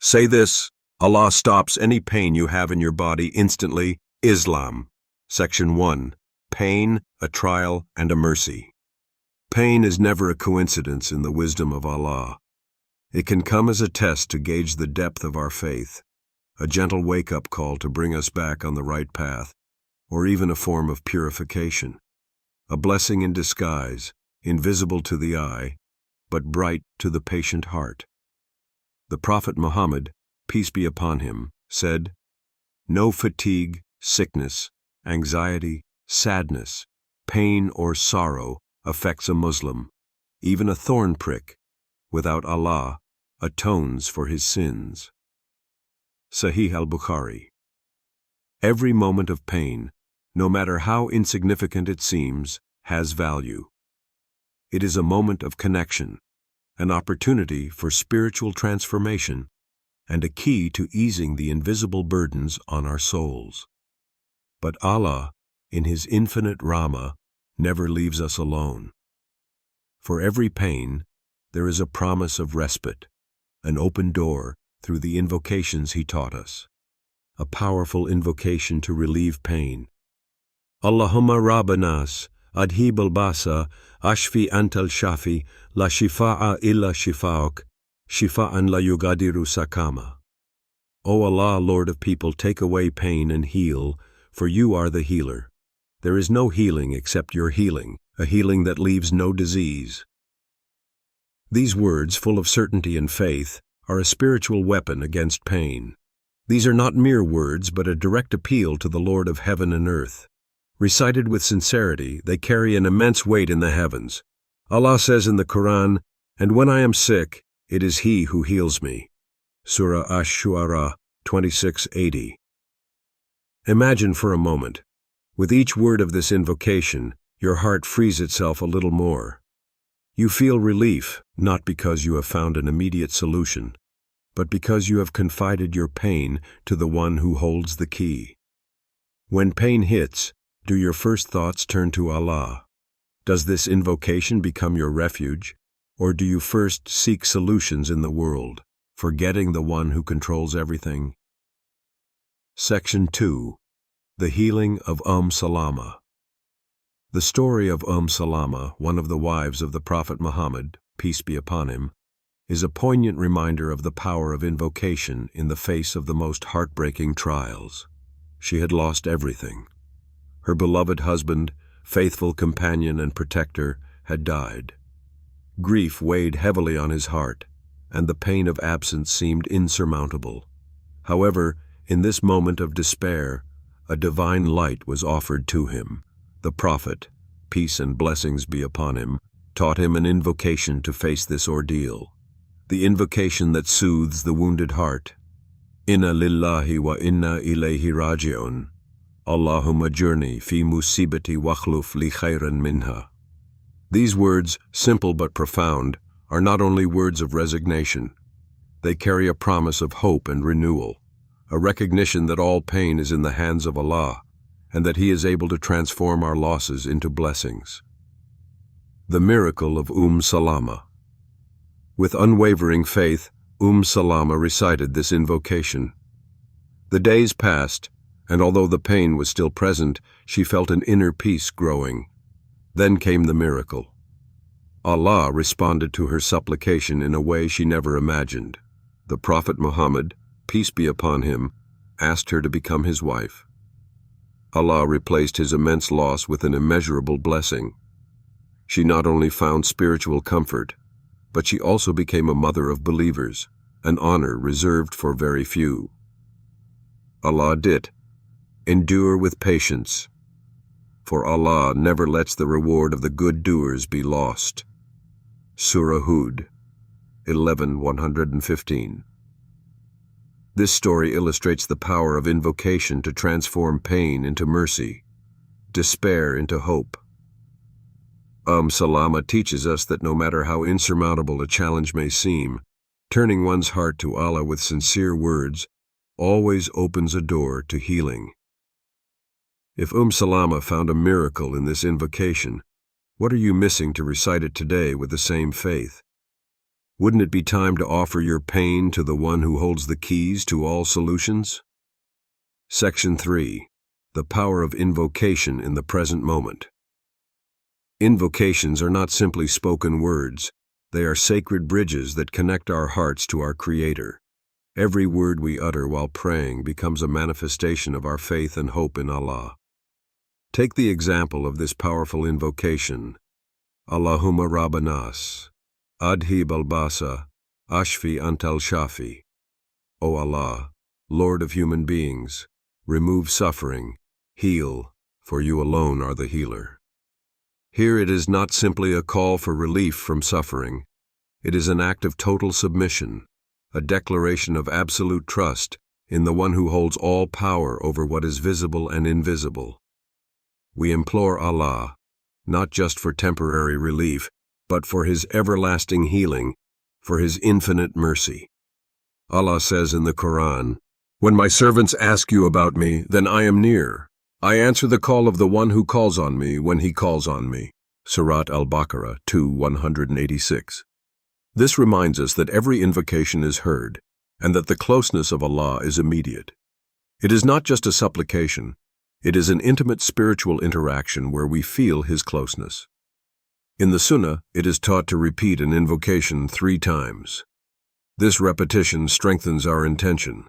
Say this: Allah stops any pain you have in your body instantly. Islam. Section 1. Pain, a trial, and a mercy. Pain is never a coincidence in the wisdom of Allah. It can come as a test to gauge the depth of our faith, a gentle wake-up call to bring us back on the right path, or even a form of purification. A blessing in disguise, invisible to the eye, but bright to the patient heart. The Prophet Muhammad, peace be upon him, said, "No fatigue, sickness, anxiety, sadness, pain, or sorrow affects a Muslim. Even a thorn prick, without Allah, atones for his sins." Sahih al-Bukhari. Every moment of pain, no matter how insignificant it seems, has value. It is a moment of connection, an opportunity for spiritual transformation, and a key to easing the invisible burdens on our souls. But Allah, in His infinite Rahmah, never leaves us alone. For every pain, there is a promise of respite, an open door through the invocations He taught us. A powerful invocation to relieve pain. Allahumma Rabbanas, adhib al-basa, ashfi antal shafi, la shifa'a illa shifa'uk, shifa'an la yugadiru sakama. O Allah, Lord of people, take away pain and heal, for you are the healer. There is no healing except your healing, a healing that leaves no disease. These words, full of certainty and faith, are a spiritual weapon against pain. These are not mere words, but a direct appeal to the Lord of heaven and earth. Recited with sincerity, they carry an immense weight in the heavens. Allah says in the Quran, "And when I am sick, it is He who heals me." Surah Ash-Shu'ara 26:80. Imagine for a moment, with each word of this invocation, your heart frees itself a little more. You feel relief, not because you have found an immediate solution, but because you have confided your pain to the one who holds the key. When pain hits, do your first thoughts turn to Allah? Does this invocation become your refuge, or do you first seek solutions in the world, forgetting the one who controls everything? Section 2. The Healing of Salama. The story of Salama, one of the wives of the Prophet Muhammad, peace be upon him, is a poignant reminder of the power of invocation in the face of the most heartbreaking trials. She had lost everything. Her beloved husband, faithful companion and protector, had died. Grief weighed heavily on his heart, and the pain of absence seemed insurmountable. However, in this moment of despair, a divine light was offered to him. The Prophet, peace and blessings be upon him, taught him an invocation to face this ordeal. The invocation that soothes the wounded heart. Inna lillahi wa inna ilayhi raji'un. Allahumma ajirni fi musibati wakhluf li khayran minha. These words, simple but profound, are not only words of resignation. They carry a promise of hope and renewal, a recognition that all pain is in the hands of Allah, and that He is able to transform our losses into blessings. The miracle of Salama. With unwavering faith, Salama recited this invocation. The days passed, and although the pain was still present, she felt an inner peace growing. Then came the miracle. Allah responded to her supplication in a way she never imagined. The Prophet Muhammad, peace be upon him, asked her to become his wife. Allah replaced his immense loss with an immeasurable blessing. She not only found spiritual comfort, but she also became a mother of believers, an honor reserved for very few. Allah did. Endure with patience, for Allah never lets the reward of the good doers be lost. Surah Hud 11:115. This story illustrates the power of invocation to transform pain into mercy, despair into hope. Salama teaches us that no matter how insurmountable a challenge may seem, turning one's heart to Allah with sincere words always opens a door to healing. If Salama found a miracle in this invocation, what are you missing to recite it today with the same faith? Wouldn't it be time to offer your pain to the one who holds the keys to all solutions? Section 3. The power of invocation in the present moment. Invocations are not simply spoken words. They are sacred bridges that connect our hearts to our Creator. Every word we utter while praying becomes a manifestation of our faith and hope in Allah. Take the example of this powerful invocation. Allahumma Rabbanas, Adhib al-Basa, Ashfi Antal Shafi. O Allah, Lord of human beings, remove suffering, heal, for you alone are the healer. Here it is not simply a call for relief from suffering. It is an act of total submission, a declaration of absolute trust in the one who holds all power over what is visible and invisible. We implore Allah, not just for temporary relief, but for His everlasting healing, for His infinite mercy. Allah says in the Quran, "When my servants ask you about me, then I am near. I answer the call of the one who calls on me when he calls on me." Surat Al-Baqarah 2:186. This reminds us that every invocation is heard, and that the closeness of Allah is immediate. It is not just a supplication, it is an intimate spiritual interaction where we feel His closeness. In the Sunnah, it is taught to repeat an invocation 3 times. This repetition strengthens our intention.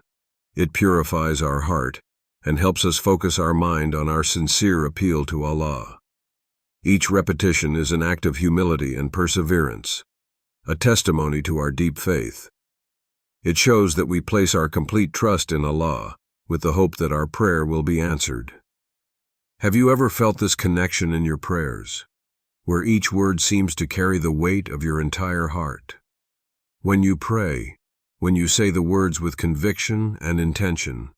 It purifies our heart and helps us focus our mind on our sincere appeal to Allah. Each repetition is an act of humility and perseverance, a testimony to our deep faith. It shows that we place our complete trust in Allah, with the hope that our prayer will be answered. Have you ever felt this connection in your prayers, where each word seems to carry the weight of your entire heart? When you pray, when you say the words with conviction and intention,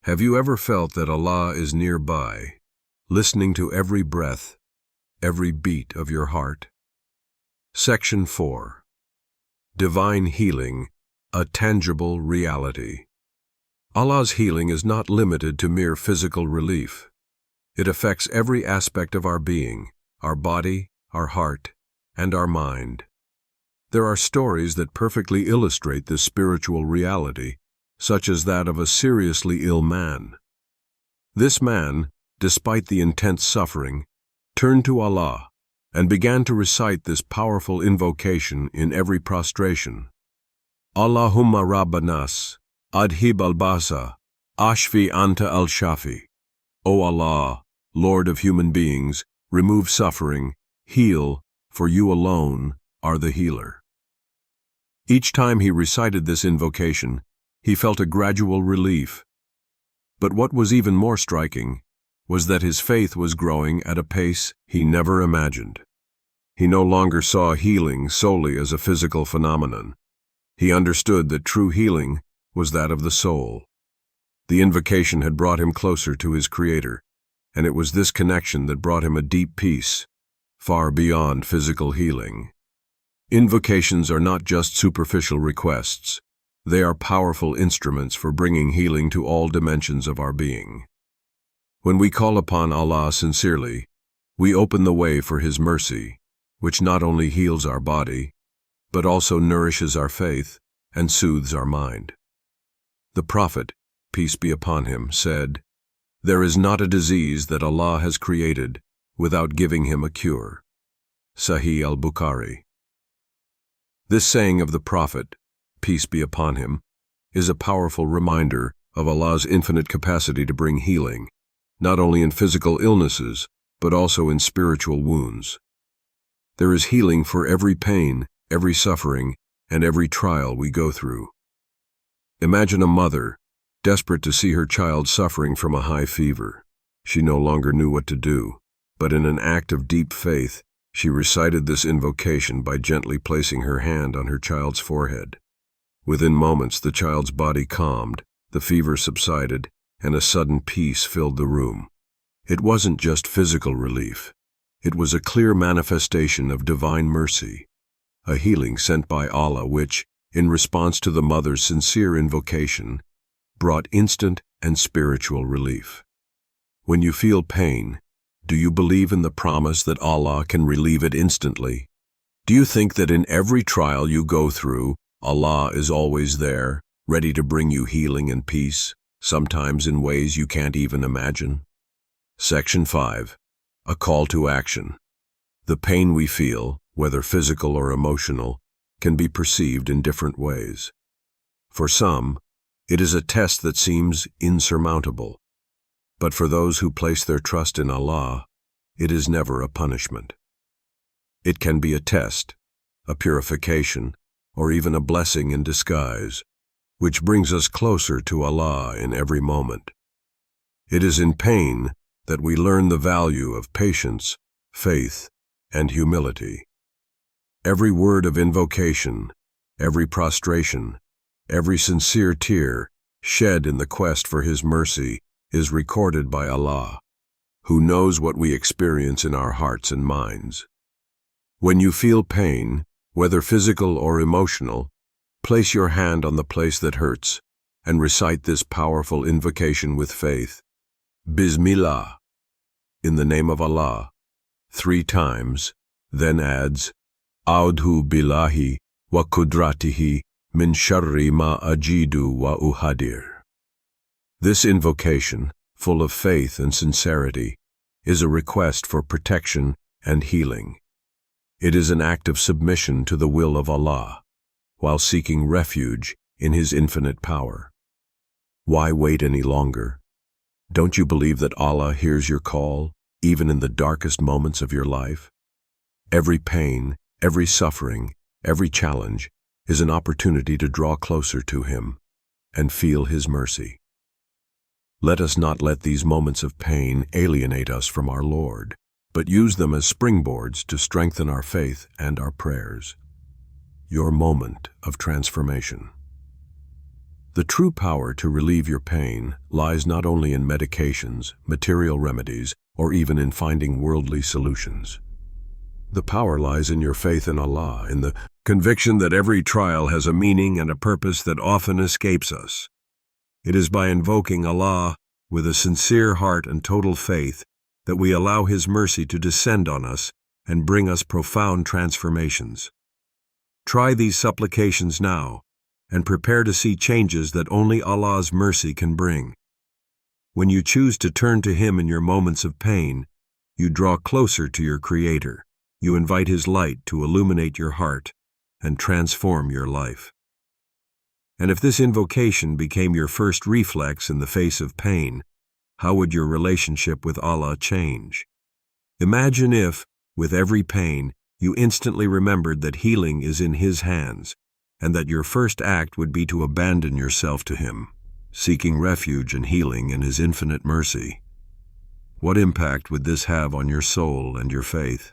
have you ever felt that Allah is nearby, listening to every breath, every beat of your heart? Section 4. Divine Healing, a Tangible Reality. Allah's healing is not limited to mere physical relief. It affects every aspect of our being, our body, our heart, and our mind. There are stories that perfectly illustrate this spiritual reality, such as that of a seriously ill man. This man, despite the intense suffering, turned to Allah and began to recite this powerful invocation in every prostration. Allahumma Rabbanas, Adhib al-Basa, Ashfi Anta al-Shafi. O Allah, Lord of human beings, remove suffering, heal, for you alone are the healer. Each time he recited this invocation, he felt a gradual relief. But what was even more striking was that his faith was growing at a pace he never imagined. He no longer saw healing solely as a physical phenomenon. He understood that true healing was that of the soul. The invocation had brought him closer to his Creator, and it was this connection that brought him a deep peace, far beyond physical healing. Invocations are not just superficial requests. They are powerful instruments for bringing healing to all dimensions of our being. When we call upon Allah sincerely, we open the way for His mercy, which not only heals our body, but also nourishes our faith and soothes our mind. The Prophet, peace be upon him, said, "There is not a disease that Allah has created without giving him a cure." Sahih al-Bukhari. This saying of the Prophet, peace be upon him, is a powerful reminder of Allah's infinite capacity to bring healing, not only in physical illnesses, but also in spiritual wounds. There is healing for every pain, every suffering, and every trial we go through. Imagine a mother, desperate to see her child suffering from a high fever. She no longer knew what to do, but in an act of deep faith, she recited this invocation by gently placing her hand on her child's forehead. Within moments, the child's body calmed, the fever subsided, and a sudden peace filled the room. It wasn't just physical relief. It was a clear manifestation of divine mercy, a healing sent by Allah which, in response to the mother's sincere invocation, brought instant and spiritual relief. When you feel pain, do you believe in the promise that Allah can relieve it instantly? Do you think that in every trial you go through, Allah is always there, ready to bring you healing and peace, sometimes in ways you can't even imagine? Section 5. A call to action. The pain we feel, whether physical or emotional, can be perceived in different ways. For some, it is a test that seems insurmountable. But for those who place their trust in Allah, it is never a punishment. It can be a test, a purification, or even a blessing in disguise, which brings us closer to Allah in every moment. It is in pain that we learn the value of patience, faith, and humility. Every word of invocation, every prostration, every sincere tear shed in the quest for His mercy is recorded by Allah, who knows what we experience in our hearts and minds. When you feel pain, whether physical or emotional, place your hand on the place that hurts and recite this powerful invocation with faith. Bismillah, in the name of Allah, 3 times, then adds, Audhu billahi wa kudratihi min sharri ma ajidu wa uhadir. This invocation, full of faith and sincerity, is a request for protection and healing. It is an act of submission to the will of Allah, while seeking refuge in His infinite power. Why wait any longer? Don't you believe that Allah hears your call, even in the darkest moments of your life? Every pain, every suffering, every challenge is an opportunity to draw closer to Him and feel His mercy. Let us not let these moments of pain alienate us from our Lord, but use them as springboards to strengthen our faith and our prayers. Your moment of transformation. The true power to relieve your pain lies not only in medications, material remedies, or even in finding worldly solutions. The power lies in your faith in Allah, in the conviction that every trial has a meaning and a purpose that often escapes us. It is by invoking Allah with a sincere heart and total faith that we allow His mercy to descend on us and bring us profound transformations. Try these supplications now and prepare to see changes that only Allah's mercy can bring. When you choose to turn to Him in your moments of pain, you draw closer to your Creator. You invite His light to illuminate your heart and transform your life. And if this invocation became your first reflex in the face of pain, how would your relationship with Allah change? Imagine if, with every pain, you instantly remembered that healing is in His hands, and that your first act would be to abandon yourself to Him, seeking refuge and healing in His infinite mercy. What impact would this have on your soul and your faith?